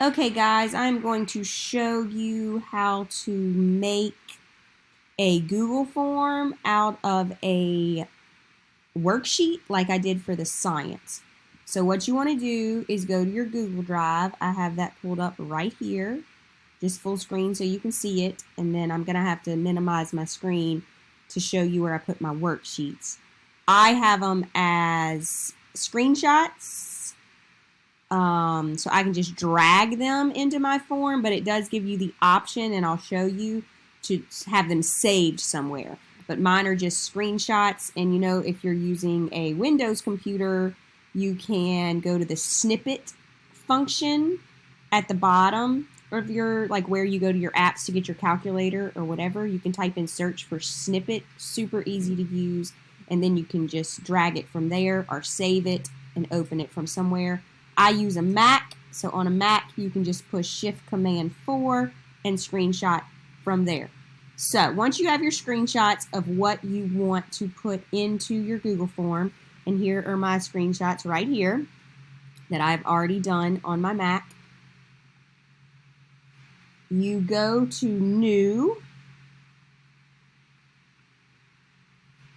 Okay guys, I'm going to show you how to make a Google form out of a worksheet like I did for the science. So what you want to do is go to your Google Drive. I have that pulled up right here, just full screen so you can see it, and then I'm going to have to minimize my screen to show you where I put my worksheets. I have them as screenshots, so I can just drag them into my form, but it does give you the option, and I'll show you, to have them saved somewhere. But mine are just screenshots, and you know, if you're using a Windows computer, you can go to the snippet function at the bottom of your, like where you go to your apps to get your calculator or whatever. You can type in search for snippet, super easy to use, and then you can just drag it from there or save it and open it from somewhere. I use a Mac, so on a Mac you can just push Shift Command 4 and screenshot from there. So once you have your screenshots of what you want to put into your Google form, and here are my screenshots right here that I've already done on my Mac, you go to New,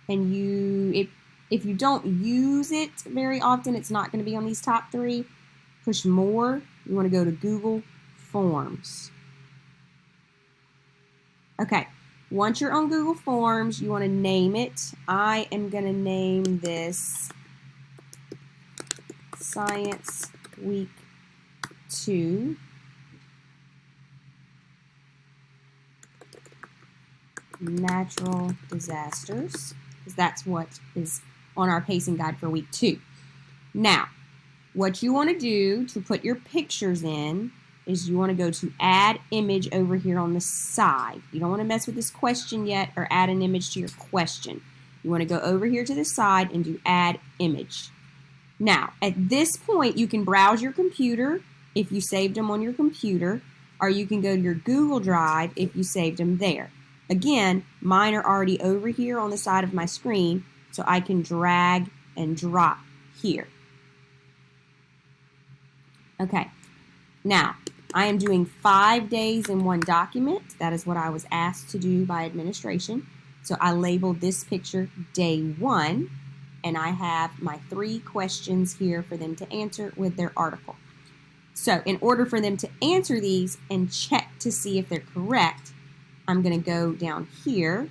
and if you don't use it very often, it's not going to be on these top three. Push More. You want to go to Google Forms. Okay, once you're on Google Forms, you want to name it. I am going to name this Science Week 2. Natural disasters, because that's what is on our pacing guide for week 2. Now, what you want to do to put your pictures in is you want to go to add image over here on the side. You don't want to mess with this question yet or add an image to your question. You want to go over here to the side and do add image. Now, at this point, you can browse your computer if you saved them on your computer, or you can go to your Google Drive if you saved them there. Again, mine are already over here on the side of my screen, so I can drag and drop here. Okay, now I am doing 5 days in one document. That is what I was asked to do by administration. So I labeled this picture day 1, and I have my 3 questions here for them to answer with their article. So in order for them to answer these and check to see if they're correct, I'm going to go down here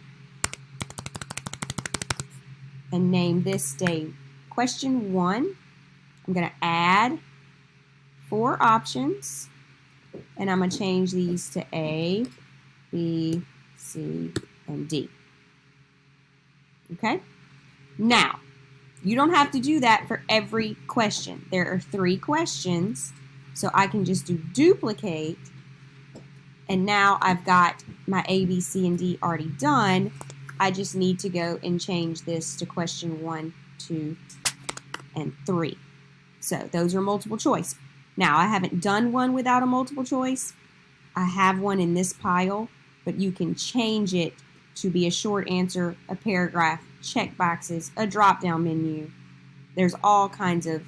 and name this day question 1. I'm going to add 4 options, and I'm going to change these to A, B, C, and D. Okay? Now, you don't have to do that for every question. There are 3 questions, so I can just do duplicate, and now I've got my A, B, C, and D already done. I just need to go and change this to question 1, 2, and 3. So those are multiple choice. Now, I haven't done one without a multiple choice. I have one in this pile, but you can change it to be a short answer, a paragraph, check boxes, a drop-down menu. There's all kinds of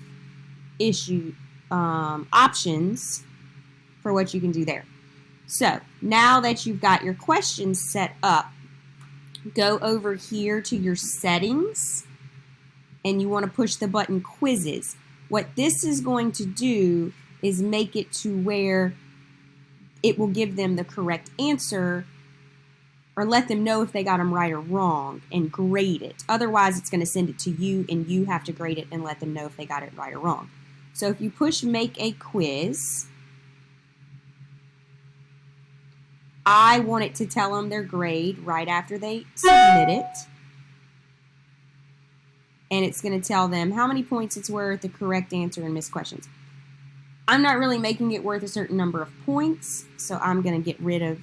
options for what you can do there. So now that you've got your questions set up, go over here to your settings, and you want to push the button quizzes. What this is going to do is make it to where it will give them the correct answer, or let them know if they got them right or wrong, and grade it. Otherwise, it's going to send it to you, and you have to grade it and let them know if they got it right or wrong. So if you push make a quiz, I want it to tell them their grade right after they submit it. And it's going to tell them how many points it's worth, the correct answer, and missed questions. I'm not really making it worth a certain number of points, so I'm going to get rid of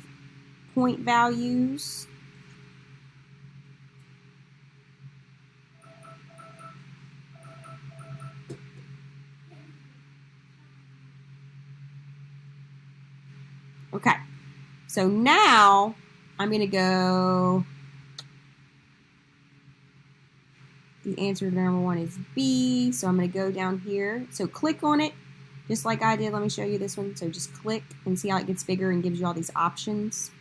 point values. Okay, so now I'm going to go, the answer to number 1 is B, so I'm going to go down here. So click on it, just like I did. Let me show you this one. So just click and see how it gets bigger and gives you all these options.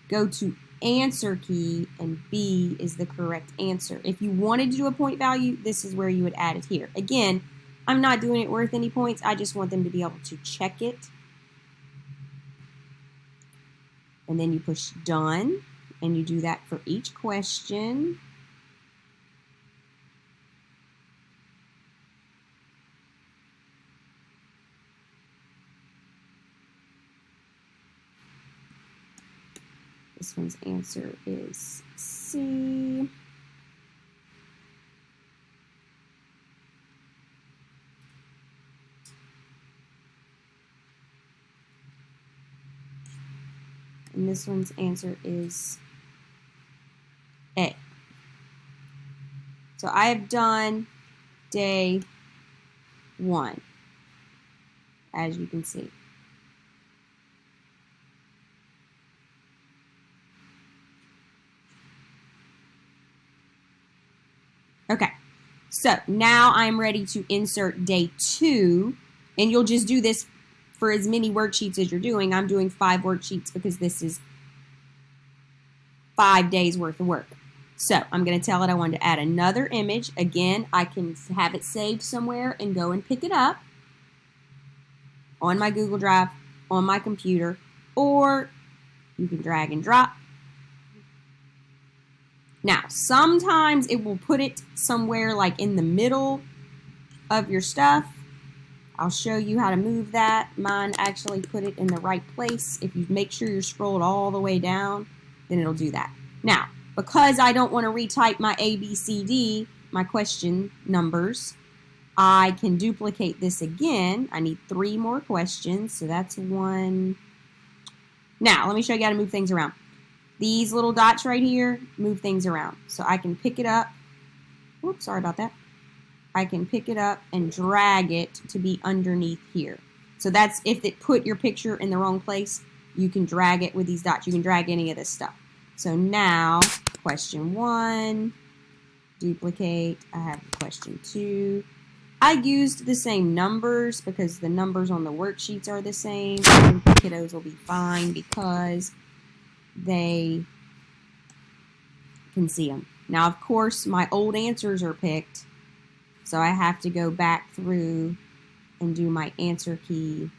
Go to answer key, and B is the correct answer. If you wanted to do a point value, this is where you would add it here. Again, I'm not doing it worth any points. I just want them to be able to check it. And then you push done, and you do that for each question. This one's answer is C. And this one's answer is A. So I have done day 1, as you can see. Okay, so now I'm ready to insert day 2, and you'll just do this for as many worksheets as you're doing. I'm doing 5 worksheets because this is 5 days worth of work. So I'm going to tell it I want to add another image. Again, I can have it saved somewhere and go and pick it up on my Google Drive, on my computer, or you can drag and drop. Now, sometimes it will put it somewhere like in the middle of your stuff. I'll show you how to move that. Mine actually put it in the right place. If you make sure you're scrolled all the way down, then it'll do that. Now, because I don't want to retype my A, B, C, D, my question numbers, I can duplicate this again. I need 3 more questions, so that's 1. Now, let me show you how to move things around. These little dots right here move things around. So I can pick it up. Oops, sorry about that. I can pick it up and drag it to be underneath here. So that's if it put your picture in the wrong place, you can drag it with these dots. You can drag any of this stuff. So now, question 1, duplicate. I have question 2. I used the same numbers because the numbers on the worksheets are the same. I think the kiddos will be fine because they can see them. Now, of course, my old answers are picked, so I have to go back through and do my answer key,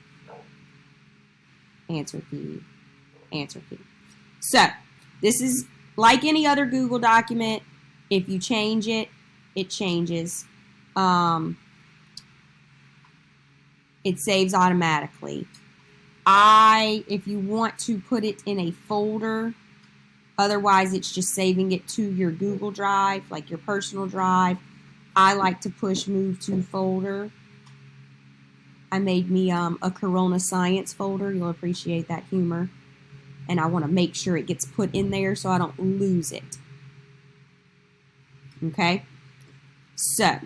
answer key, answer key. So, this is like any other Google document. If you change it, it changes. It saves automatically. If you want to put it in a folder, otherwise it's just saving it to your Google Drive, like your personal drive, I like to push move to folder. I made me a Corona Science folder. You'll appreciate that humor. And I want to make sure it gets put in there so I don't lose it. Okay? So,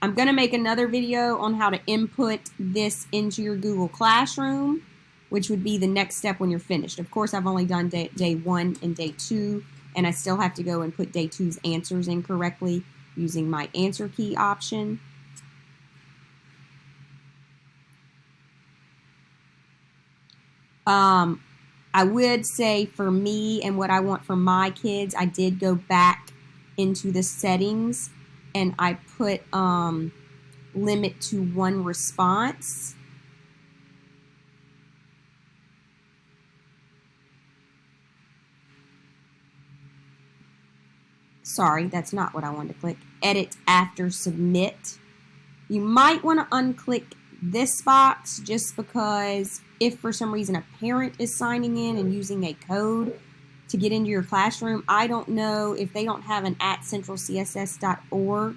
I'm going to make another video on how to input this into your Google Classroom, which would be the next step when you're finished. Of course, I've only done day 1 and day 2, and I still have to go and put day 2's answers in correctly using my answer key option. I would say for me and what I want for my kids, I did go back into the settings and I put limit to 1 response. Sorry, that's not what I wanted to click. Edit after submit. You might want to unclick this box just because if for some reason a parent is signing in and using a code to get into your classroom, I don't know if they don't have an @centralcss.org.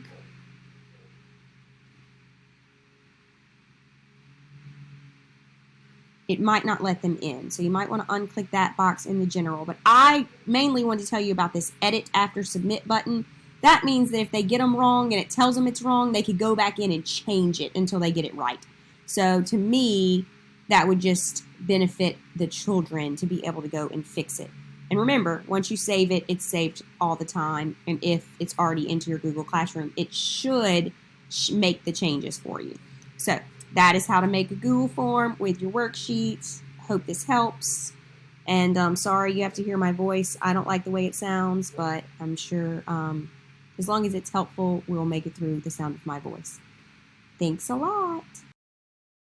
It might not let them in. So you might want to unclick that box in the general. But I mainly want to tell you about this edit after submit button. That means that if they get them wrong and it tells them it's wrong, they could go back in and change it until they get it right. So to me, that would just benefit the children to be able to go and fix it. And remember, once you save it, it's saved all the time. And if it's already into your Google Classroom, it should make the changes for you. So that is how to make a Google form with your worksheets. Hope this helps. And sorry you have to hear my voice. I don't like the way it sounds, but I'm sure as long as it's helpful, we'll make it through the sound of my voice. Thanks a lot.